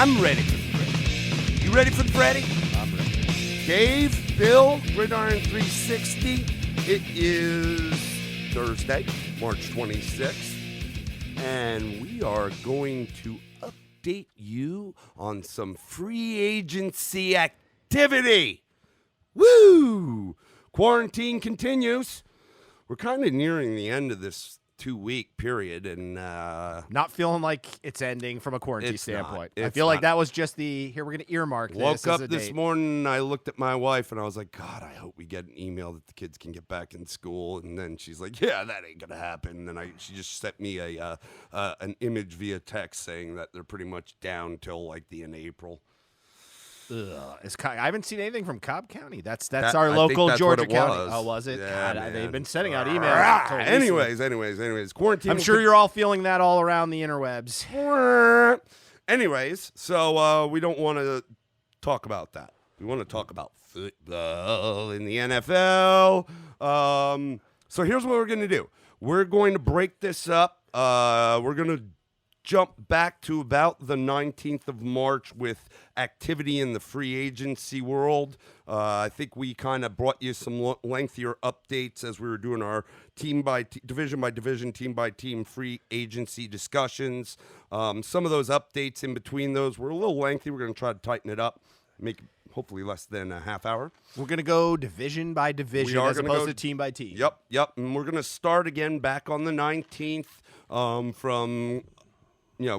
I'm ready for Freddy. You ready for Freddy? I'm ready. Dave, Bill, Gridiron 360. It is Thursday, March 26th, and we are going to update you on some free agency activity. Woo! Quarantine continues. We're kind of nearing the end of this 2-week period, and Not feeling like it's ending from a quarantine standpoint. I It's feel like not. that was just here we're going to earmark this. Woke as up a this date. morning, I looked at my wife, and I was like, God, I hope we get an email that the kids can get back in school. And then she's like, yeah, that ain't going to happen. And she just sent me an image via text saying that they're pretty much down till like the end of April. Ugh, I haven't seen anything from Cobb County. That's I our think local that's Georgia what it County. was. Oh, was it? Yeah, God, they've man. been sending out emails. Anyways, quarantine. I'm sure you're all feeling that all around the interwebs. Anyways, so we don't want to talk about that. We want to talk about football in the NFL. So here's what we're going to do. We're going to break this up. We're going to jump back to about the 19th of March with activity in the free agency world. I think we kind of brought you some lengthier updates as we were doing our division by division, team by team free agency discussions. Some of those updates in between those were a little lengthy. We're going to try to tighten it up, make it hopefully less than a half hour. We're going to go division by division as opposed to team by team. Yep. And we're going to start again back on the 19th from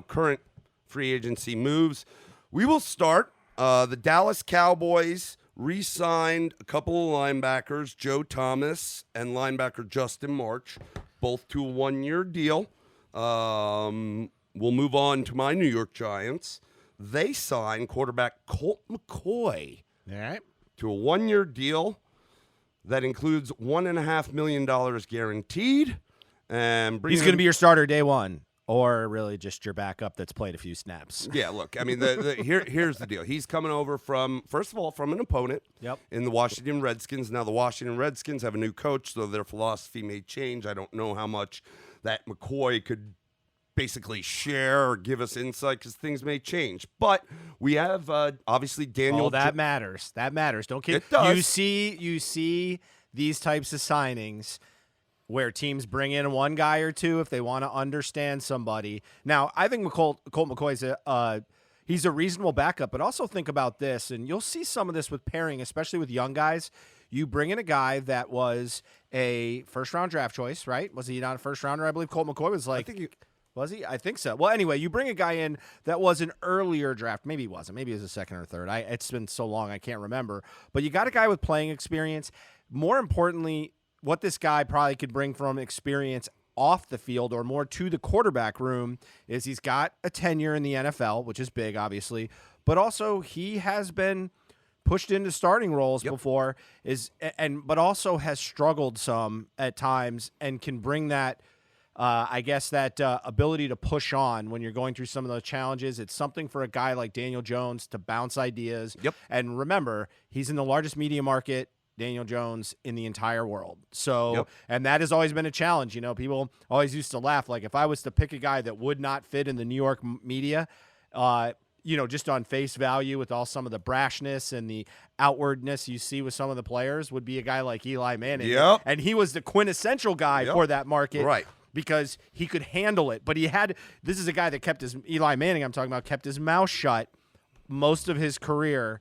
current free agency moves. We will start. The Dallas Cowboys re-signed a couple of linebackers, Joe Thomas and linebacker Justin March, both to a 1-year deal. We'll move on to my New York Giants. They signed quarterback Colt McCoy All right. to a 1-year deal that includes $1.5 million guaranteed. And He's going to be your starter day one. Or really just your backup that's played a few snaps. Yeah, look, I mean, here's the deal. He's coming over first of all, from an opponent in the Washington Redskins. Now, the Washington Redskins have a new coach, so their philosophy may change. I don't know how much that McCoy could basically share or give us insight because things may change. But we have, obviously, Daniel. Oh, that matters. That matters. Don't kid. It does. You see these types of signings where teams bring in one guy or two if they want to understand somebody. Now, I think Colt McCoy's he's a reasonable backup, but also think about this, and you'll see some of this with pairing, especially with young guys. You bring in a guy that was a first-round draft choice, right? Was he not a first-rounder? I believe Colt McCoy was like was he? I think so. Well, anyway, you bring a guy in that was an earlier draft. Maybe he wasn't. Maybe he was a second or third. It's been so long I can't remember. But you got a guy with playing experience. More importantly, what this guy probably could bring from experience off the field or more to the quarterback room is he's got a tenure in the NFL, which is big, obviously, but also he has been pushed into starting roles before, but also has struggled some at times and can bring that, ability to push on when you're going through some of those challenges. It's something for a guy like Daniel Jones to bounce ideas. Yep. And remember, he's in the largest media market, Daniel Jones, in the entire world. So, and that has always been a challenge. People always used to laugh. Like if I was to pick a guy that would not fit in the New York media, just on face value with some of the brashness and the outwardness you see with some of the players, would be a guy like Eli Manning. Yep. And he was the quintessential guy for that market. Right. Because he could handle it. But this is a guy that Eli Manning I'm talking about, kept his mouth shut most of his career.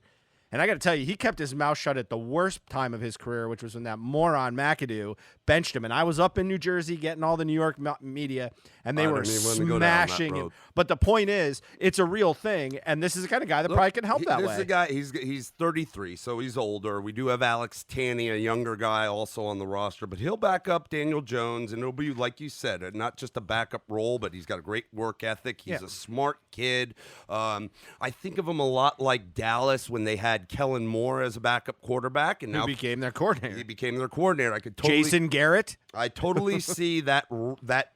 And I got to tell you, he kept his mouth shut at the worst time of his career, which was when that moron McAdoo benched him. And I was up in New Jersey getting all the New York media, and they were smashing him. But the point is, it's a real thing, and this is the kind of guy that probably can help that way. This is a guy, he's 33, so he's older. We do have Alex Tanney, a younger guy, also on the roster, but he'll back up Daniel Jones, and it'll be, like you said, not just a backup role, but he's got a great work ethic. He's a smart kid. I think of him a lot like Dallas when they had Kellen Moore as a backup quarterback, and now he became their coordinator. I could totally Jason Garrett. I totally see that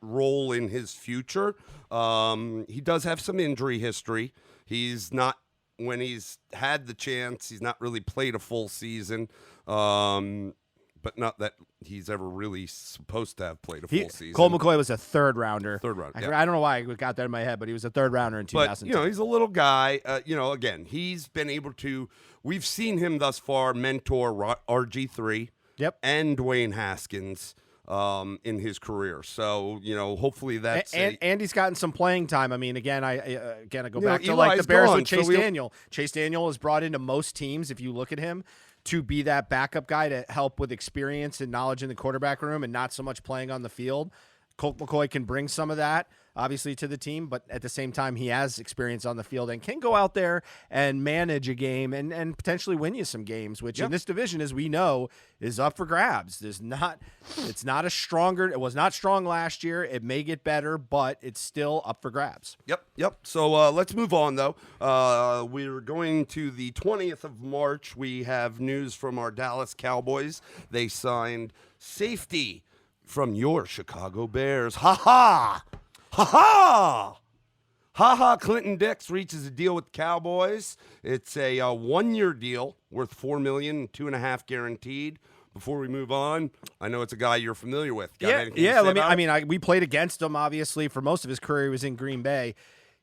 role in his future. He does have some injury history. He's not, when he's had the chance, he's not really played a full season. but not that he's ever really supposed to have played a full season. Colt McCoy was a third rounder. Third rounder. I don't know why I got that in my head, but he was a third rounder in 2010. But, he's a little guy. Again, he's been able to, we've seen him thus far mentor RG3 and Dwayne Haskins in his career. So, hopefully that's and he's gotten some playing time. I mean, again, I go back to Eli's the Bears gone, with Chase Daniel. Chase Daniel is brought into most teams, if you look at him, to be that backup guy to help with experience and knowledge in the quarterback room and not so much playing on the field. Colt McCoy can bring some of that, obviously, to the team, but at the same time, he has experience on the field and can go out there and manage a game and potentially win you some games, which in this division, as we know, is up for grabs. It was not strong last year. It may get better, but it's still up for grabs. Yep. So let's move on, though. We're going to the 20th of March. We have news from our Dallas Cowboys. They signed safety from your Chicago Bears. Ha-ha! Ha-ha! Ha-ha! Clinton Dix reaches a deal with the Cowboys. It's a 1-year deal worth $4 million, 2.5 guaranteed. Before we move on, I know it's a guy you're familiar with. We played against him, obviously, for most of his career. He was in Green Bay.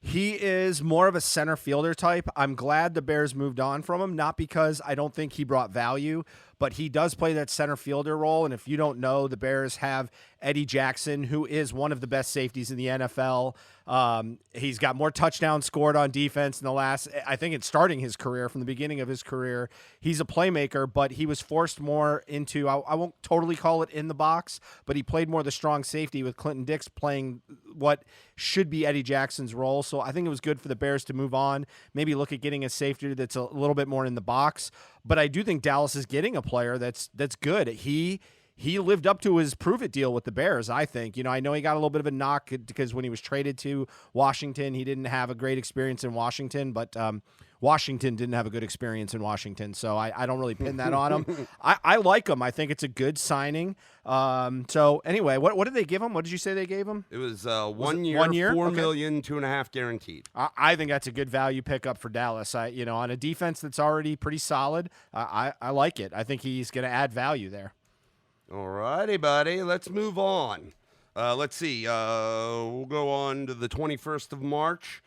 He is more of a center fielder type. I'm glad the Bears moved on from him, not because I don't think he brought value, but he does play that center fielder role. And if you don't know, the Bears have Eddie Jackson, who is one of the best safeties in the NFL. He's got more touchdowns scored on defense in the last, I think it's starting his career, from the beginning of his career. He's a playmaker, but he was forced more into, I won't totally call it in the box, but he played more the strong safety with Clinton Dix playing what should be Eddie Jackson's role. So I think it was good for the Bears to move on, maybe look at getting a safety that's a little bit more in the box. But I do think Dallas is getting a player that's good. He lived up to his prove-it deal with the Bears, I think. I know he got a little bit of a knock because when he was traded to Washington, he didn't have a great experience in Washington, but Washington didn't have a good experience in Washington, so I don't really pin that on him. I like him. I think it's a good signing. So anyway, what did they give him? What did you say they gave him? It was 1 year, $4 million, 2.5 guaranteed. I think that's a good value pickup for Dallas. On a defense that's already pretty solid, I like it. I think he's going to add value there. All righty, buddy. Let's move on. Let's see. We'll go on to the 21st of March.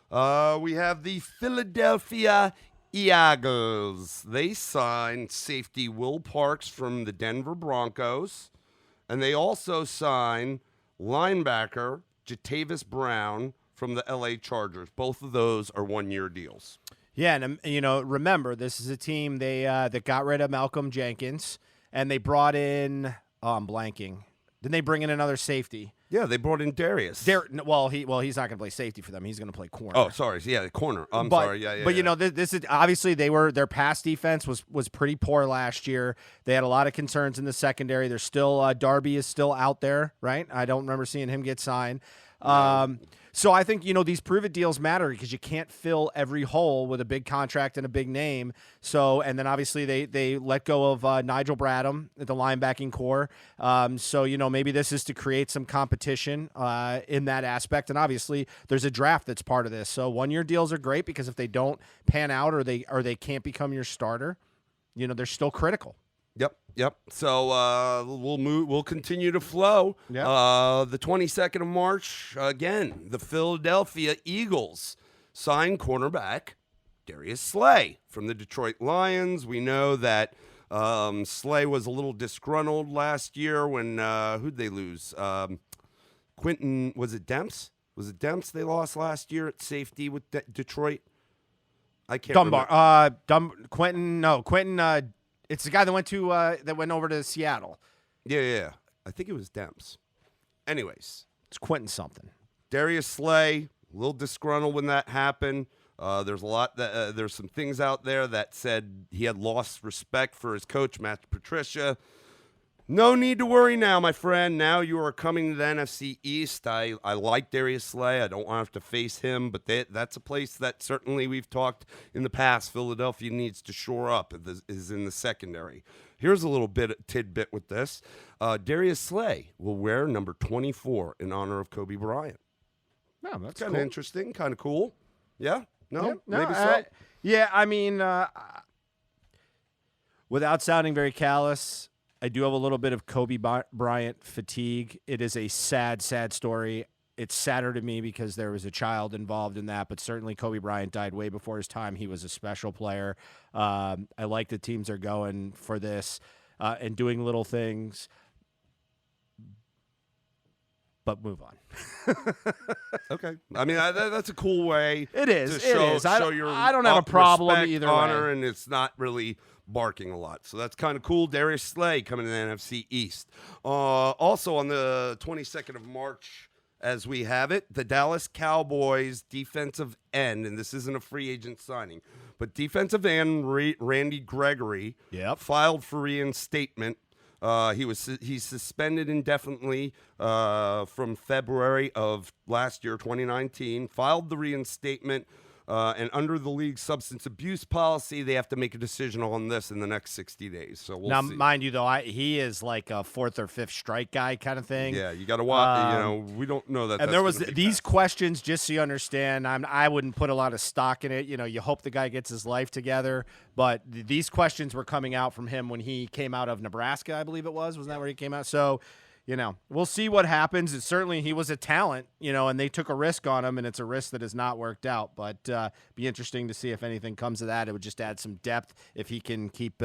We have the Philadelphia Eagles. They signed safety Will Parks from the Denver Broncos, and they also signed linebacker Jatavis Brown from the LA Chargers. Both of those are 1-year deals. Yeah, and remember, this is a team that got rid of Malcolm Jenkins. And they brought in, I'm blanking. Didn't they bring in another safety? Yeah, they brought in Darius. He's not going to play safety for them. He's going to play corner. Oh, sorry. Yeah, the corner. Sorry. Yeah. But this is obviously their pass defense was pretty poor last year. They had a lot of concerns in the secondary. There's still Darby is still out there, right? I don't remember seeing him get signed. So I think, these prove-it deals matter because you can't fill every hole with a big contract and a big name. So, and then obviously they let go of Nigel Bradham at the linebacking core. So, maybe this is to create some competition in that aspect. And obviously there's a draft that's part of this. So 1-year deals are great because if they don't pan out or they can't become your starter, they're still critical. Yep. So we'll continue to flow. Yep. The 22nd of March, again, the Philadelphia Eagles signed cornerback Darius Slay from the Detroit Lions. We know that Slay was a little disgruntled last year when who'd they lose? Quentin, was it Demps? Was it Demps they lost last year at safety with Detroit? I can't remember. Quentin. It's the guy that went over to Seattle. Yeah. I think it was Demps. Anyways, it's Quentin something. Darius Slay, a little disgruntled when that happened. There's some things out there that said he had lost respect for his coach, Matt Patricia. No need to worry now, my friend. Now you are coming to the NFC East. I like Darius Slay. I don't want to have to face him, but that's a place that certainly we've talked in the past. Philadelphia needs to shore up, is in the secondary. Here's a little tidbit with this. Darius Slay will wear number 24 in honor of Kobe Bryant. No, that's kind of interesting, kind of cool. Yeah? No? Yeah, Maybe so? Yeah, I mean, without sounding very callous, I do have a little bit of Kobe Bryant fatigue. It is a sad, sad story. It's sadder to me because there was a child involved in that, but certainly Kobe Bryant died way before his time. He was a special player. I like the teams are going for this and doing little things, but move on. Okay. I mean, that's a cool way. It is. To show, it is. I show your I don't have a problem respect, either honor, way. and it's not really barking a lot. So that's kind of cool. Darius Slay coming to the NFC East. Also on the 22nd of March, as we have it, the Dallas Cowboys defensive end, and this isn't a free agent signing, but defensive end Randy Gregory filed for reinstatement. He's suspended indefinitely from February of last year, 2019. Filed the reinstatement, and under the league's substance abuse policy, they have to make a decision on this in the next 60 days. So we'll see. Mind you, though, he is like a fourth or fifth strike guy kind of thing. Yeah, you got to watch. We don't know that. And there was these questions, just so you understand. I wouldn't put a lot of stock in it. You hope the guy gets his life together. But these questions were coming out from him when he came out of Nebraska, I believe it was. Wasn't that where he came out? So, we'll see what happens. It's certainly he was a talent, and they took a risk on him, and it's a risk that has not worked out. But be interesting to see if anything comes of that. It would just add some depth if he can keep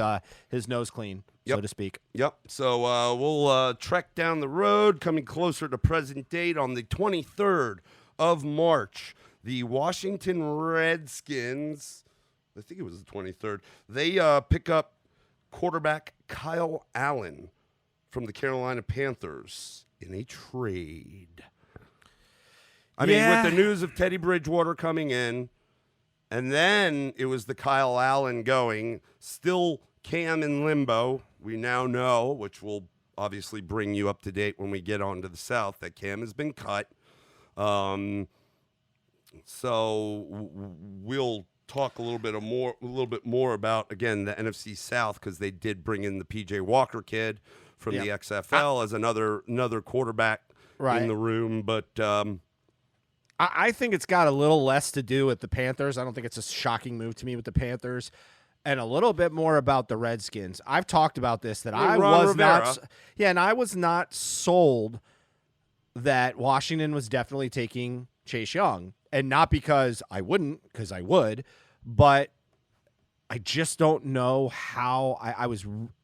his nose clean, so to speak. Yep. So we'll trek down the road, coming closer to present date on the 23rd of March. The Washington Redskins, I think it was the 23rd, they pick up quarterback Kyle Allen from the Carolina Panthers in a trade. I mean, with the news of Teddy Bridgewater coming in, and then it was the Kyle Allen going, still Cam in limbo. We now know, which will obviously bring you up to date when we get on to the South, that Cam has been cut. So we'll talk a little bit more about, again, the NFC South, because they did bring in the PJ Walker kid from the XFL as another quarterback in the room. But I think it's got a little less to do with the Panthers. I don't think it's a shocking move to me with the Panthers, and a little bit more about the Redskins. I've talked about this, that I was not sold that Washington was definitely taking Chase Young, and not because I wouldn't, because I would, but I just don't know how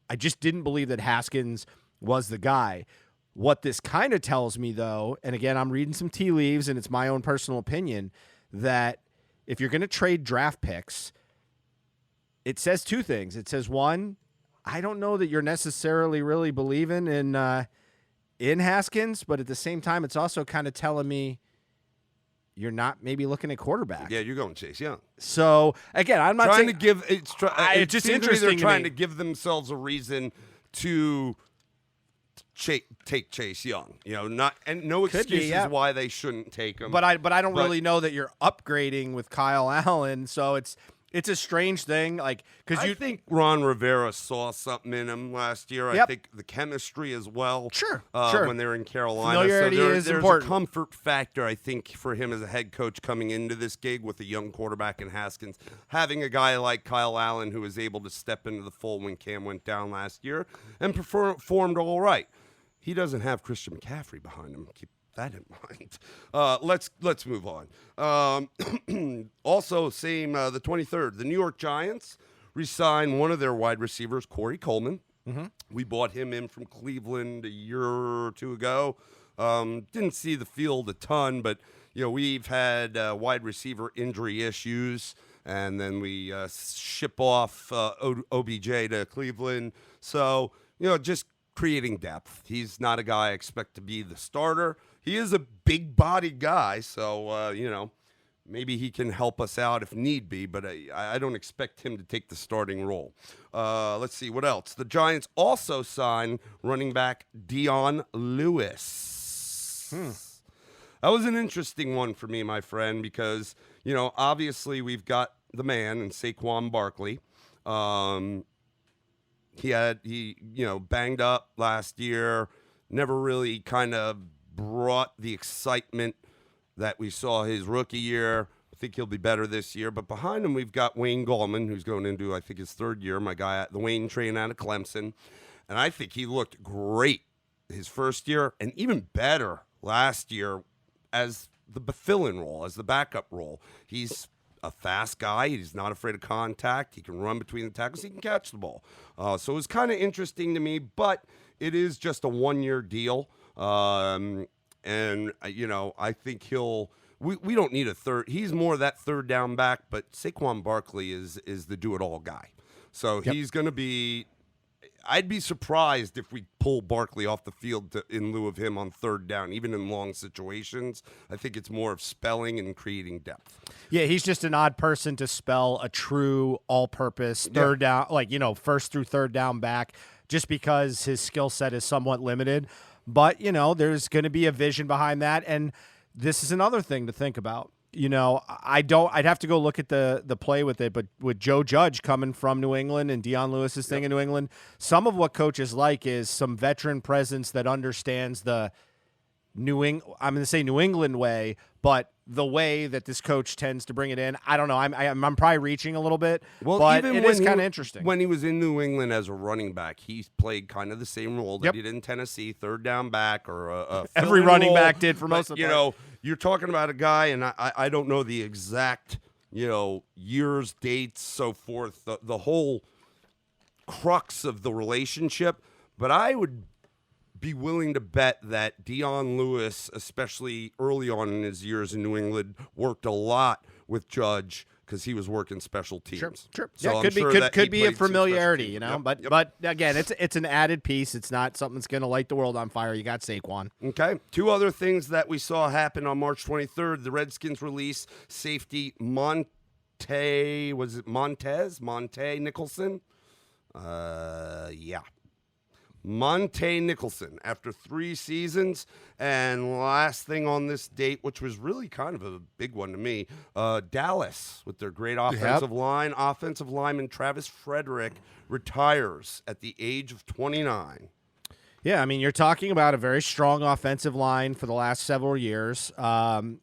I just didn't believe that Haskins was the guy. What this kind of tells me, though, and again, I'm reading some tea leaves, and it's my own personal opinion, that if you're going to trade draft picks, it says two things. It says, one, I don't know that you're necessarily really believing in Haskins, but at the same time, it's also kind of telling me you're not maybe looking at quarterback. Yeah, you're going Chase Young. So again, I'm not trying saying to give. It's just interesting. They're trying to give themselves a reason to take Chase Young. No excuses why they shouldn't take him. But I don't really know that you're upgrading with Kyle Allen. So it's a strange thing, because I think Ron Rivera saw something in him last year. I think the chemistry as well. Sure. When they're in Carolina, Familiarity is there's important. a comfort factor, I think, for him as a head coach coming into this gig with a young quarterback in Haskins, having a guy like Kyle Allen who was able to step into the fold when Cam went down last year and performed all right. He doesn't have Christian McCaffrey behind him. Keep that in mind. Let's move on. Also, the 23rd, the New York Giants re-signed one of their wide receivers, Corey Coleman. Mm-hmm. We bought him in from Cleveland a year or two ago. Didn't see the field a ton, but we've had wide receiver injury issues, and then we ship off OBJ to Cleveland. So just creating depth. He's not a guy I expect to be the starter. He is a big body guy, so maybe he can help us out if need be, but I don't expect him to take the starting role. Let's see, what else? The Giants also signed running back Dion Lewis. That was an interesting one for me, my friend, because, obviously we've got the man in Saquon Barkley. He banged up last year, never really kind of brought the excitement that we saw his rookie year. I think he'll be better this year. But behind him, we've got Wayne Gallman, who's going into, I think, his third year, my guy at the Wayne train out of Clemson. and I think he looked great his first year, and even better last year as the fill-in role, as the backup role. He's a fast guy. He's not afraid of contact. He can run between the tackles. He can catch the ball. So it was kind of interesting to me, but it is just a one-year deal. And, I think we don't need a third. He's more that third down back, but Saquon Barkley is the do-it-all guy. So he's going to be – I'd be surprised if we pull Barkley off the field in lieu of him on third down, even in long situations. I think it's more of spelling and creating depth. Yeah, he's just an odd person to spell a true all-purpose third down, first through third down back, just because his skill set is somewhat limited. But, there's going to be a vision behind that, and this is another thing to think about. I'd have to go look at the play with it, but with Joe Judge coming from New England and Deion Lewis's thing in New England, some of what coaches like is some veteran presence that understands the I'm going to say New England way, but the way that this coach tends to bring it in, I don't know. I'm probably reaching a little bit, but it is kind of interesting. When he was in New England as a running back, he played kind of the same role that he did in Tennessee, third down back or every running role, back did for most of the time. You're talking about a guy, and I don't know the exact, years, dates, so forth, the whole crux of the relationship, but I would be willing to bet that Deion Lewis, especially early on in his years in New England, worked a lot with Judge because he was working special teams. Sure. So could be a familiarity, Yep. But again, it's an added piece. It's not something that's going to light the world on fire. You got Saquon. Okay. Two other things that we saw happen on March 23rd. The Redskins release safety Monte Nicholson? Monte Nicholson after 3 seasons. And last thing on this date, which was really kind of a big one to me, Dallas with their great offensive line. Offensive lineman Travis Frederick retires at the age of 29. Yeah, you're talking about a very strong offensive line for the last several years. And,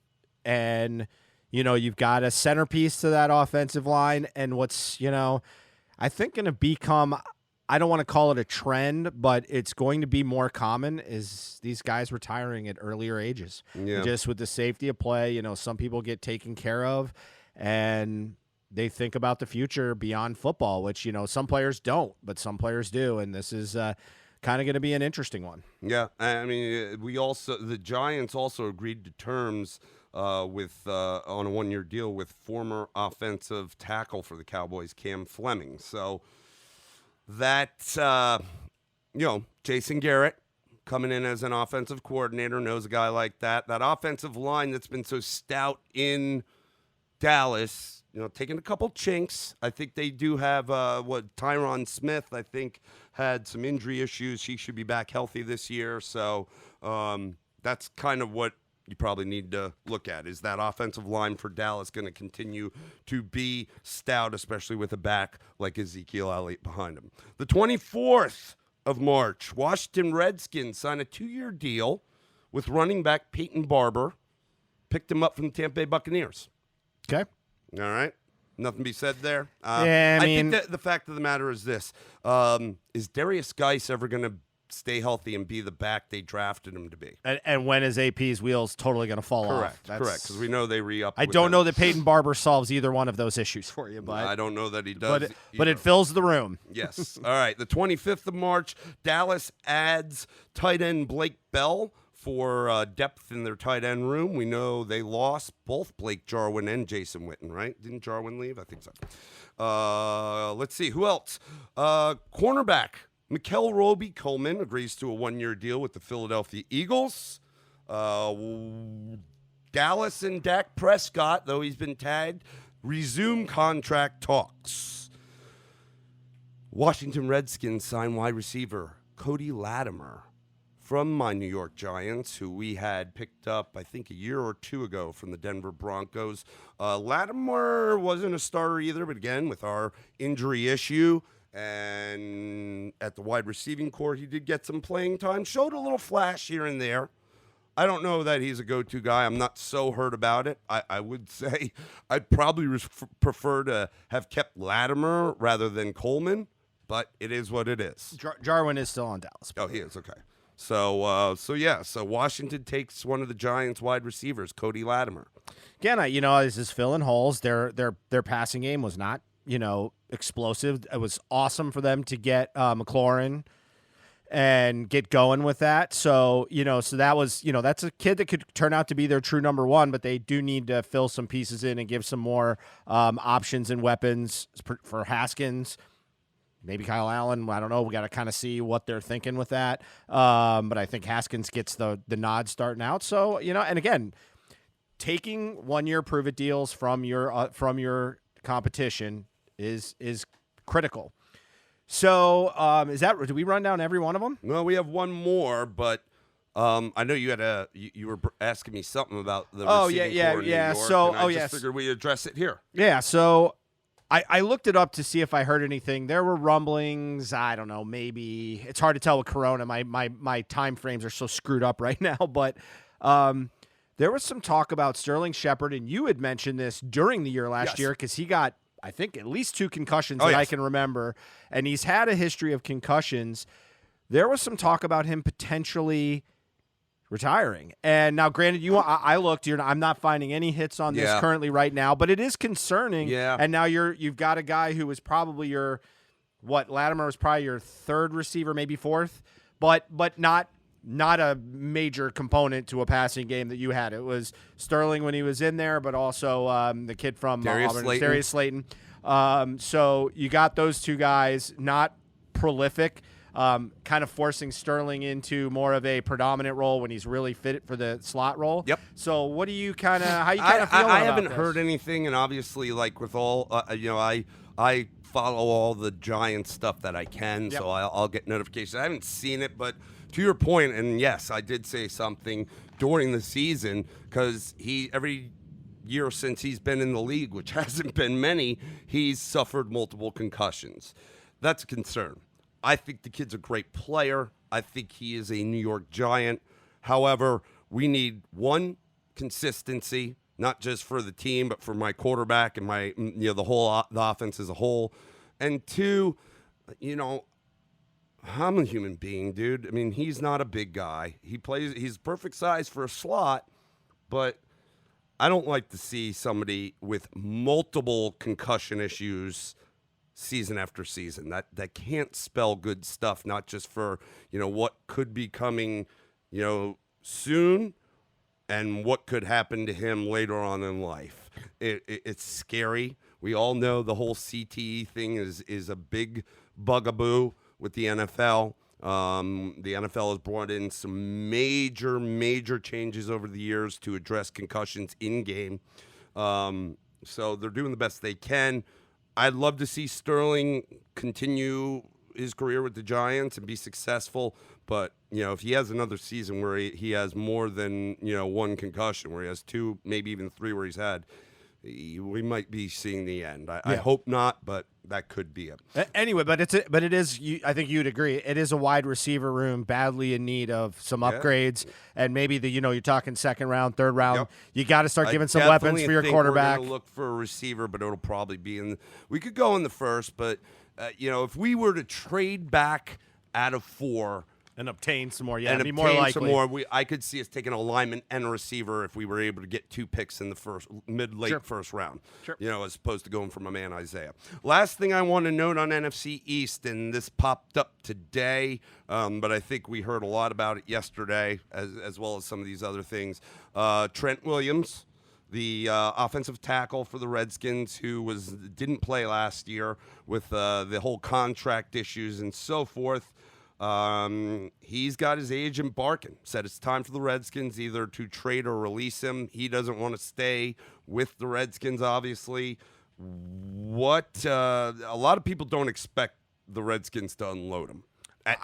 you've got a centerpiece to that offensive line. And what's, I think going to become – I don't want to call it a trend, but it's going to be more common is these guys retiring at earlier ages. Yeah. Just with the safety of play, some people get taken care of and they think about the future beyond football, which, some players don't, but some players do. And this is kind of going to be an interesting one. Yeah. The Giants also agreed to terms with on a 1-year deal with former offensive tackle for the Cowboys, Cam Fleming. So, that, Jason Garrett coming in as an offensive coordinator, knows a guy like that. That offensive line that's been so stout in Dallas, taking a couple chinks. I think they do have, Tyron Smith, I think, had some injury issues. He should be back healthy this year. So that's kind of what you probably need to look at. Is that offensive line for Dallas going to continue to be stout, especially with a back like Ezekiel Elliott behind him? The 24th of March, Washington Redskins signed a 2-year deal with running back Peyton Barber. Picked him up from the Tampa Bay Buccaneers. Okay. All right. Nothing to be said there. I think that the fact of the matter is this. Is Darius Geis ever going to stay healthy and be the back they drafted him to be? And when is AP's wheels totally going to fall off? Correct, because we know they re-upped. I don't know that Peyton Barber solves either one of those issues for you, but I don't know that he does. But it fills the room. Yes. All right. The 25th of March, Dallas adds tight end Blake Bell for depth in their tight end room. We know they lost both Blake Jarwin and Jason Witten, right? Didn't Jarwin leave? I think so. Let's see. Who else? Cornerback Mikel Roby Coleman agrees to a 1-year deal with the Philadelphia Eagles. Dallas and Dak Prescott, though he's been tagged, resume contract talks. Washington Redskins sign wide receiver Cody Latimer from my New York Giants, who we had picked up, I think, a year or 2 ago from the Denver Broncos. Latimer wasn't a starter either, but again, with our injury issue, and at the wide receiving core, he did get some playing time, showed a little flash here and there. I don't know that he's a go-to guy. I'm not so hurt about it. I would say I'd probably prefer to have kept Latimer rather than Coleman, but it is what it is. Jarwin is still on Dallas. Oh, he is, okay. So Washington takes one of the Giants' wide receivers, Cody Latimer. Again, this is filling holes. Their passing game was not, explosive. It was awesome for them to get McLaurin and get going with that. So, so that was, that's a kid that could turn out to be their true number one, but they do need to fill some pieces in and give some more options and weapons for Haskins. Maybe Kyle Allen. I don't know. We got to kind of see what they're thinking with that. But I think Haskins gets the nod starting out. So, and again, taking 1-year prove-it deals from your competition is critical. So, do we run down every one of them? No, we have one more, but I know you were asking me something about the receiving core in New York, So, and I just figured we address it here. Yeah, so I looked it up to see if I heard anything. There were rumblings. I don't know. Maybe it's hard to tell with Corona. My time frames are so screwed up right now. But there was some talk about Sterling Shepard, and you had mentioned this during the year last year because he got, I think, at least 2 concussions I can remember, and he's had a history of concussions. There was some talk about him potentially retiring. And now, granted, I looked here, and I'm not finding any hits on this currently right now, but it is concerning. Yeah. And now you've got a guy who was probably Latimer was probably your 3rd receiver, maybe 4th, but not a major component to a passing game that you had. It was Sterling when he was in there, but also the kid from Darius Slayton. So you got those 2 guys, not prolific, kind of forcing Sterling into more of a predominant role when he's really fit for the slot role. Yep. So what do you how you kind of feeling I about haven't this? heard anything, and obviously, like with all, I follow all the Giants stuff that I can, so I'll get notifications. I haven't seen it, but to your point, and yes, I did say something during the season because every year since he's been in the league, which hasn't been many, he's suffered multiple concussions. That's a concern. I think the kid's a great player. I think he is a New York Giant. However, we need consistency, not just for the team, but for my quarterback and the offense as a whole. And 2, I'm a human being, dude. I mean, he's not a big guy. He's perfect size for a slot, but I don't like to see somebody with multiple concussion issues season after season. That can't spell good stuff, not just for, what could be coming, soon and what could happen to him later on in life. It's scary. We all know the whole CTE thing is a big bugaboo with the NFL. The NFL has brought in some major changes over the years to address concussions in game. So they're doing the best they can. I'd love to see Sterling continue his career with the Giants and be successful. But, if he has another season where he has more than, 1 concussion, where he has 2, maybe even 3 where he's had, we might be seeing the end. I hope not, but that could be it. Anyway, but it is. I think you'd agree. It is a wide receiver room badly in need of some upgrades, and maybe you're talking 2nd round, 3rd round. Yep. You got to start giving some weapons for your quarterback. We're gonna look for a receiver, but it'll probably be we could go in the 1st, but if we were to trade back out of 4. And obtain some more, and be more likely. Some more. I could see us taking a lineman and a receiver if we were able to get 2 picks in the mid-late first round. Sure. As opposed to going from a man Isaiah. Last thing I want to note on NFC East, and this popped up today, but I think we heard a lot about it yesterday, as well as some of these other things. Trent Williams, the offensive tackle for the Redskins, who didn't play last year with the whole contract issues and so forth. He's got his agent barking. Said it's time for the Redskins either to trade or release him. He doesn't want to stay with the Redskins, obviously. A lot of people don't expect the Redskins to unload him,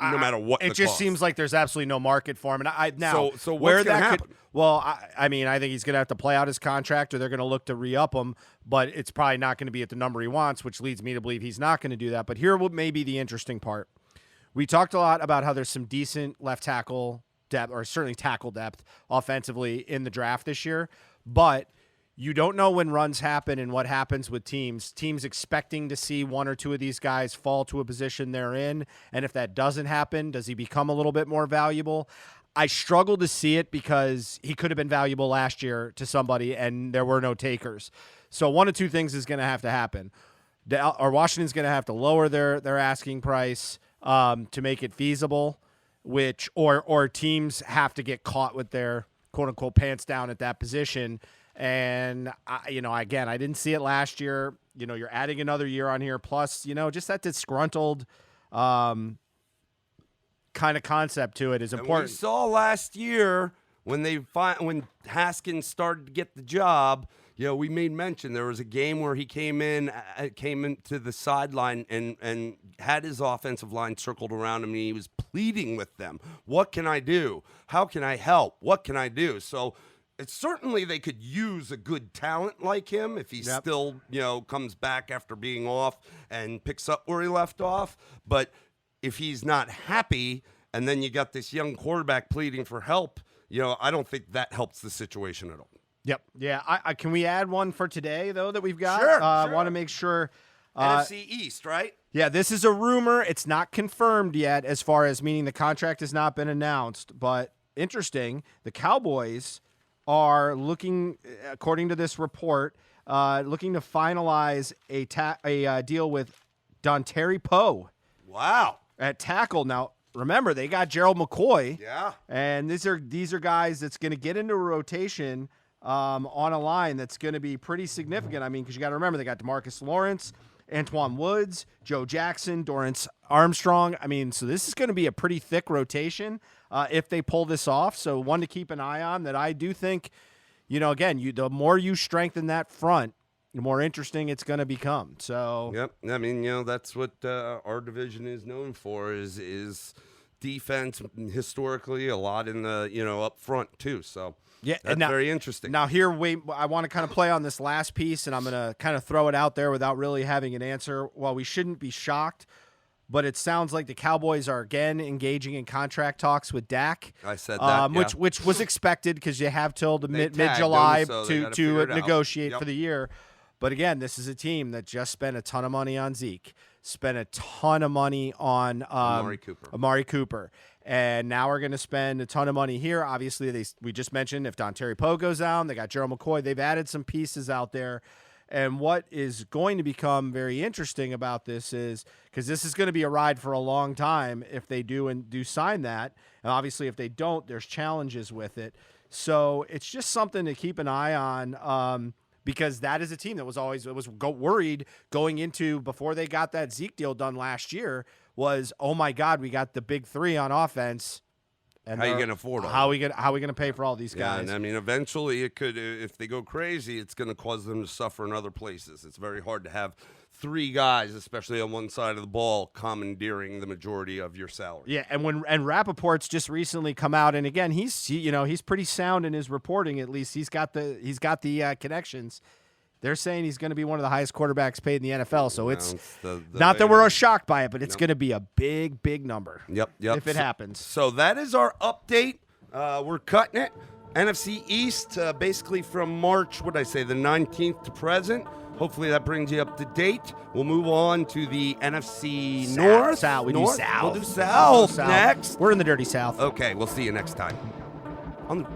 no matter what. It just seems like there's absolutely no market for him. And so what's going to happen? I think he's going to have to play out his contract, or they're going to look to re-up him. But it's probably not going to be at the number he wants, which leads me to believe he's not going to do that. But here may be the interesting part. We talked a lot about how there's some decent left tackle depth, or certainly tackle depth offensively in the draft this year, but you don't know when runs happen and what happens with teams expecting to see one or two of these guys fall to a position they're in. And if that doesn't happen, does he become a little bit more valuable? I struggle to see it because he could have been valuable last year to somebody and there were no takers. So one of two things is going to have to happen. Or Washington's going to have to lower their asking price to make it feasible, or teams have to get caught with their quote unquote pants down at that position. And again, I didn't see it last year. You're adding another year on here, plus just that disgruntled kind of concept to it is important. And we saw last year when Haskins started to get the job. We made mention there was a game where he came into the sideline and had his offensive line circled around him, and he was pleading with them. What can I do? How can I help? What can I do? So it's certainly they could use a good talent like him if he still, comes back after being off and picks up where he left off. But if he's not happy and then you got this young quarterback pleading for help, I don't think that helps the situation at all. Yep. Yeah. I can we add one for today though that we've got? Sure. I want to make sure. NFC East, right? Yeah, this is a rumor. It's not confirmed yet, as far as meaning the contract has not been announced. But interesting, the Cowboys are looking, according to this report, looking to finalize a deal with Dontari Poe. Wow. At tackle. Now, remember, they got Gerald McCoy. Yeah. And these are guys that's going to get into a rotation on a line that's going to be pretty significant. I mean, because you got to remember, they got DeMarcus Lawrence, Antoine Woods, Joe Jackson, Dorrance Armstrong. I mean, so this is going to be a pretty thick rotation if they pull this off. So one to keep an eye on that I do think, again, the more you strengthen that front, the more interesting it's going to become. So yep. I mean, that's what our division is known for is defense historically, a lot in the, up front too. So yeah, that's very interesting. Now here, I want to kind of play on this last piece, and I'm going to kind of throw it out there without really having an answer. Well, we shouldn't be shocked, but it sounds like the Cowboys are again engaging in contract talks with Dak. I said that, which was expected because you have till the mid-July to negotiate for the year. But again, this is a team that just spent a ton of money on Zeke, spent a ton of money on Amari Cooper. And now we're going to spend a ton of money here. Obviously, we just mentioned if Dontari Poe goes down, they got Gerald McCoy. They've added some pieces out there. And what is going to become very interesting about this is, because this is going to be a ride for a long time if they do sign that. And obviously, if they don't, there's challenges with it. So it's just something to keep an eye on. Because that is a team that was worried going into before they got that Zeke deal done last year was, oh my God, we got the big three on offense. And how are you going to afford them? How are we going to pay for all these guys? And I mean, eventually it could, if they go crazy, it's going to cause them to suffer in other places. It's very hard to have three guys, especially on one side of the ball, commandeering the majority of your salary. Yeah, and Rappaport's just recently come out, and again, he's pretty sound in his reporting. At least he's got the connections. They're saying he's going to be one of the highest quarterbacks paid in the NFL. So it's not that we're shocked by it, but it's going to be a big, big number. Yep. If it happens. So that is our update. We're cutting it. NFC East, basically from March, the 19th to present. Hopefully that brings you up to date. We'll move on to the NFC North. South. We'll do South South next. We're in the dirty South. Okay, we'll see you next time on the